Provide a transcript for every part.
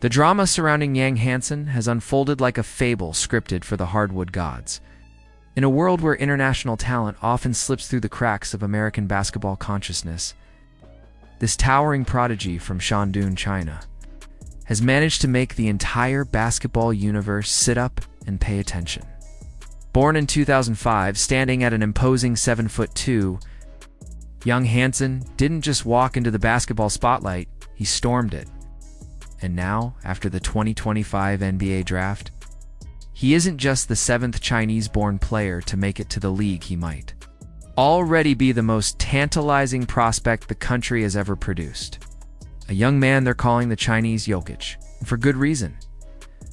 The drama surrounding Yang Hansen has unfolded like a fable scripted for the hardwood gods. In a world where international talent often slips through the cracks of American basketball consciousness, this towering prodigy from Shandong, China, has managed to make the entire basketball universe sit up and pay attention. Born in 2005, standing at an imposing 7'2", Yang Hansen didn't just walk into the basketball spotlight, he stormed it. And now, after the 2025 NBA draft, he isn't just the 7th Chinese-born player to make it to the league. He might already be the most tantalizing prospect the country has ever produced. A young man they're calling the Chinese Jokic, and for good reason.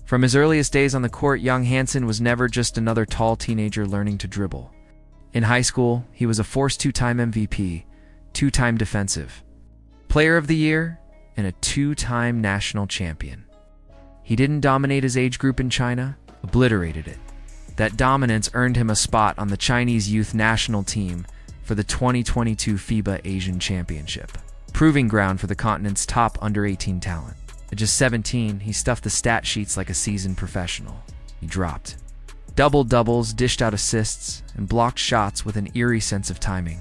From his earliest days on the court, Yang Hansen was never just another tall teenager learning to dribble. In high school, he was a forced two-time MVP, two-time Defensive Player of the Year, and a two-time national champion. He didn't dominate his age group in China, obliterated it. That dominance earned him a spot on the Chinese youth national team for the 2022 FIBA Asian Championship, proving ground for the continent's top under-18 talent. At just 17, he stuffed the stat sheets like a seasoned professional. He dropped double-doubles, dished out assists, and blocked shots with an eerie sense of timing.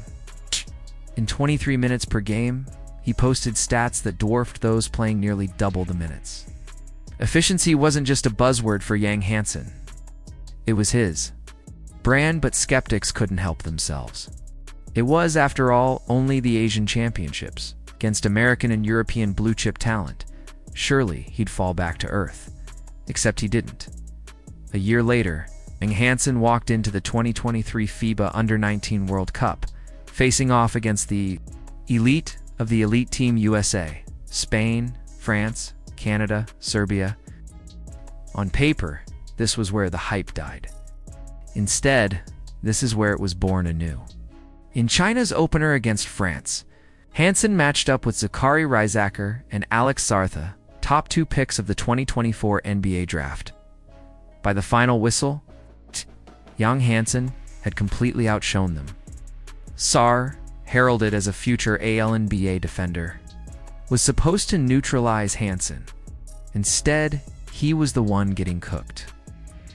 In 23 minutes per game, he posted stats that dwarfed those playing nearly double the minutes. Efficiency wasn't just a buzzword for Yang Hansen. It was his brand, but skeptics couldn't help themselves. It was, after all, only the Asian Championships, against American and European blue-chip talent. Surely he'd fall back to earth. Except he didn't. A year later, Yang Hansen walked into the 2023 FIBA Under-19 World Cup, facing off against the elite of the elite Team USA, Spain, France, Canada, Serbia. On paper, this was where the hype died. Instead, this is where it was born anew. In China's opener against France, Hansen matched up with Zachary Reisacher and Alex Sartha, top 2 picks of the 2024 NBA draft. By the final whistle, Yang Hansen had completely outshone them. Sarr, heralded as a future ALNBA defender, was supposed to neutralize Hansen. Instead, he was the one getting cooked.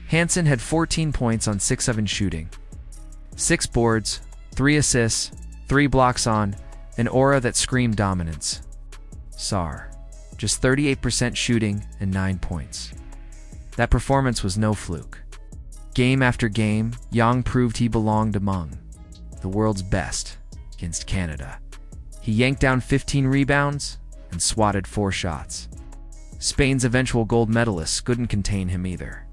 Hansen had 14 points on 6-7 shooting, 6 boards, 3 assists, 3 blocks on an aura that screamed dominance. Sarr, just 38% shooting and 9 points. That performance was no fluke. Game after game, Yang proved he belonged among the world's best. Against Canada, he yanked down 15 rebounds and swatted 4 shots. Spain's eventual gold medalists couldn't contain him either.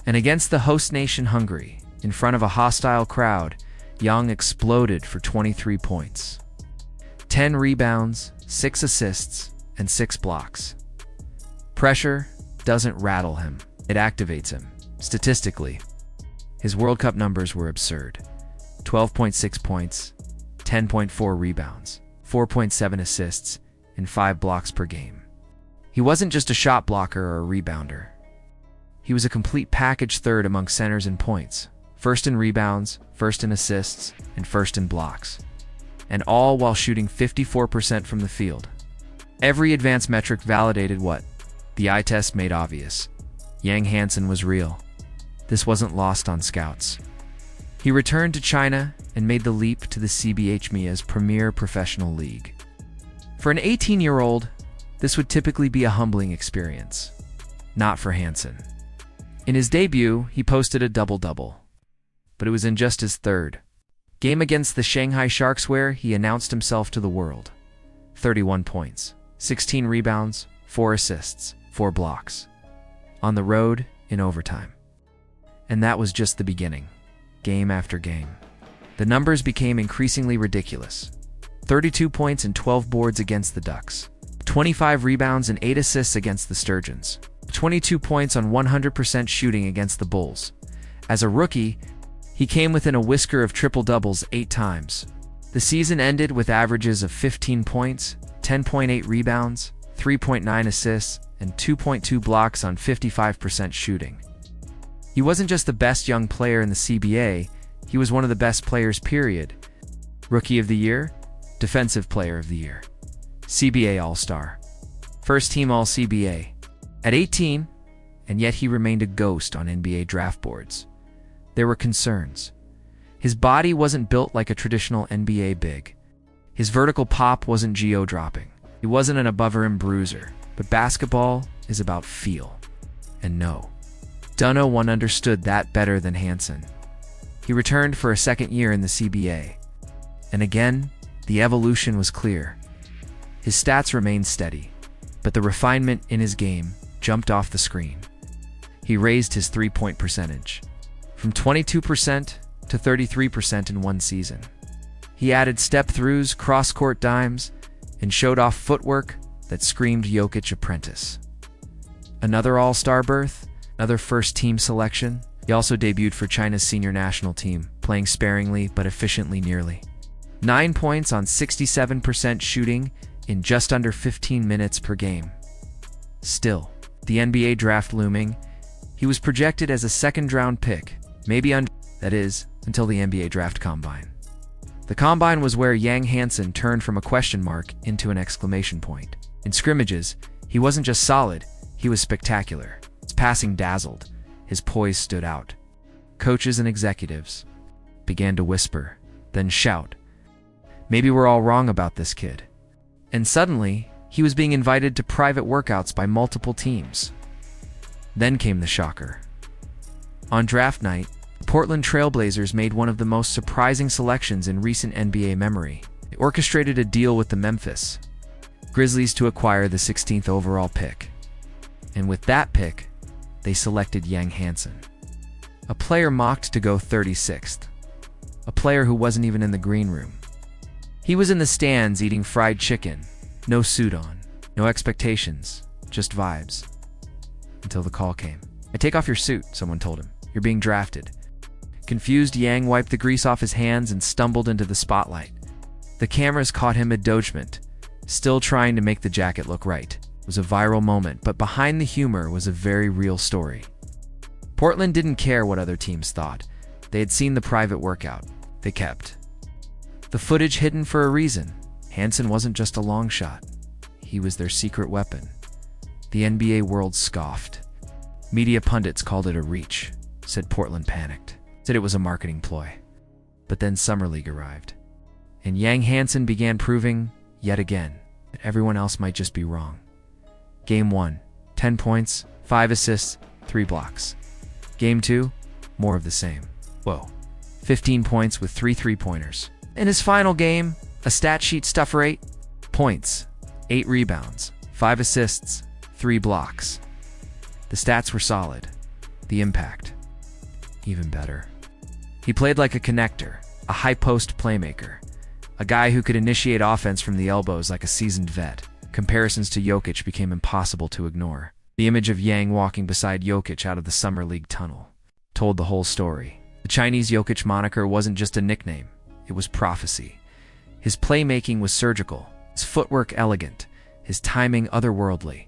And against the host nation Hungary, in front of a hostile crowd, Yang exploded for 23 points. 10 rebounds, 6 assists, and 6 blocks. Pressure doesn't rattle him, it activates him. Statistically, his World Cup numbers were absurd. 12.6 points, 10.4 rebounds, 4.7 assists, and 5 blocks per game. He wasn't just a shot blocker or a rebounder. He was a complete package third among centers in points, first in rebounds, first in assists, and first in blocks. And all while shooting 54% from the field. Every advanced metric validated what the eye test made obvious. Yang Hansen was real. This wasn't lost on scouts. He returned to China and made the leap to the CBHMEA's premier professional league. For an 18-year-old, this would typically be a humbling experience. Not for Hansen. In his debut, he posted a double-double. But it was in just his third game against the Shanghai Sharks where he announced himself to the world. 31 points, 16 rebounds, 4 assists, 4 blocks. On the road, in overtime. And that was just the beginning. Game after game. The numbers became increasingly ridiculous. 32 points and 12 boards against the Ducks. 25 rebounds and 8 assists against the Sturgeons. 22 points on 100% shooting against the Bulls. As a rookie, he came within a whisker of triple-doubles 8 times. The season ended with averages of 15 points, 10.8 rebounds, 3.9 assists, and 2.2 blocks on 55% shooting. He wasn't just the best young player in the CBA, he was one of the best players, period. Rookie of the Year, Defensive Player of the Year, CBA All-Star, First Team All-CBA, At 18, and yet he remained a ghost on NBA draft boards. There were concerns. His body wasn't built like a traditional NBA big. His vertical pop wasn't geo-dropping. He wasn't an above-rim bruiser. But basketball is about feel. And no one understood that better than Hansen. He returned for a second year in the CBA. And again, the evolution was clear. His stats remained steady, but the refinement in his game jumped off the screen. He raised his three-point percentage from 22% to 33% in one season. He added step-throughs, cross-court dimes, and showed off footwork that screamed Jokic apprentice. Another all-star berth, another first-team selection. He also debuted for China's senior national team, playing sparingly but efficiently nearly. 9 points on 67% shooting in just under 15 minutes per game. Still, the NBA draft looming, he was projected as a second-round pick, maybe that is, until the NBA draft combine. The combine was where Yang Hansen turned from a question mark into an exclamation point. In scrimmages, he wasn't just solid, he was spectacular. His passing dazzled, his poise stood out. Coaches and executives began to whisper, then shout, "Maybe we're all wrong about this kid." And suddenly, he was being invited to private workouts by multiple teams. Then came the shocker. On draft night, the Portland Trail Blazers made one of the most surprising selections in recent NBA memory. They orchestrated a deal with the Memphis Grizzlies to acquire the 16th overall pick. And with that pick, they selected Yang Hansen, a player mocked to go 36th, a player who wasn't even in the green room. He was in the stands eating fried chicken, no suit on, no expectations, just vibes. Until the call came. "Hey, take off your suit," someone told him. "You're being drafted." Confused, Yang wiped the grease off his hands and stumbled into the spotlight. The cameras caught him mid-dojement, still trying to make the jacket look right. It was a viral moment, but behind the humor was a very real story. Portland didn't care what other teams thought. They had seen the private workout. They kept the footage hidden for a reason. Hansen wasn't just a long shot. He was their secret weapon. The NBA world scoffed. Media pundits called it a reach, said Portland panicked, said it was a marketing ploy. But then Summer League arrived, and Yang Hansen began proving, yet again, that everyone else might just be wrong. Game 1, 10 points, 5 assists, 3 blocks. Game 2, more of the same. 15 points with 3 three-pointers. In his final game, a stat sheet stuffer 8 points, 8 rebounds, 5 assists, 3 blocks. The stats were solid. The impact, even better. He played like a connector, a high-post playmaker, a guy who could initiate offense from the elbows like a seasoned vet. Comparisons to Jokic became impossible to ignore. The image of Yang walking beside Jokic out of the Summer League tunnel told the whole story. The Chinese Jokic moniker wasn't just a nickname, it was prophecy. His playmaking was surgical, his footwork elegant, his timing otherworldly.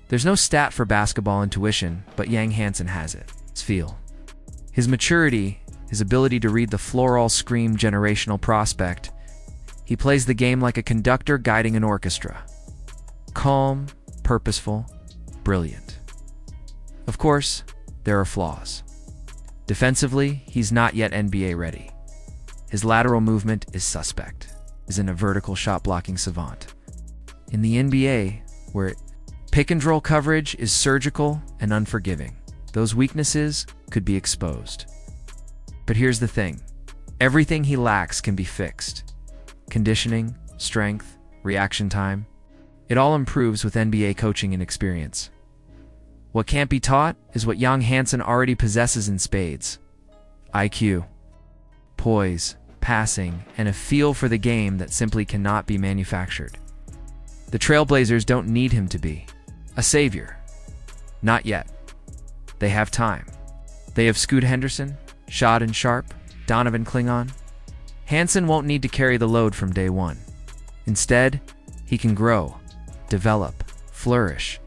There's no stat for basketball intuition, but Yang Hansen has it. It's feel. His maturity, his ability to read the floor all scream generational prospect. He plays the game like a conductor guiding an orchestra. Calm, purposeful, brilliant. Of course, there are flaws. Defensively, he's not yet NBA ready. His lateral movement is suspect. Isn't a vertical shot-blocking savant. In the NBA, where pick-and-roll coverage is surgical and unforgiving, those weaknesses could be exposed. But here's the thing. Everything he lacks can be fixed. Conditioning, strength, reaction time. It all improves with NBA coaching and experience. What can't be taught is what Yang Hansen already possesses in spades. IQ, poise, passing, and a feel for the game that simply cannot be manufactured. The Trailblazers don't need him to be a savior. Not yet. They have time. They have Scoot Henderson, Shad and Sharp, Donovan Klingon. Hansen won't need to carry the load from day one. Instead, he can grow, develop, flourish,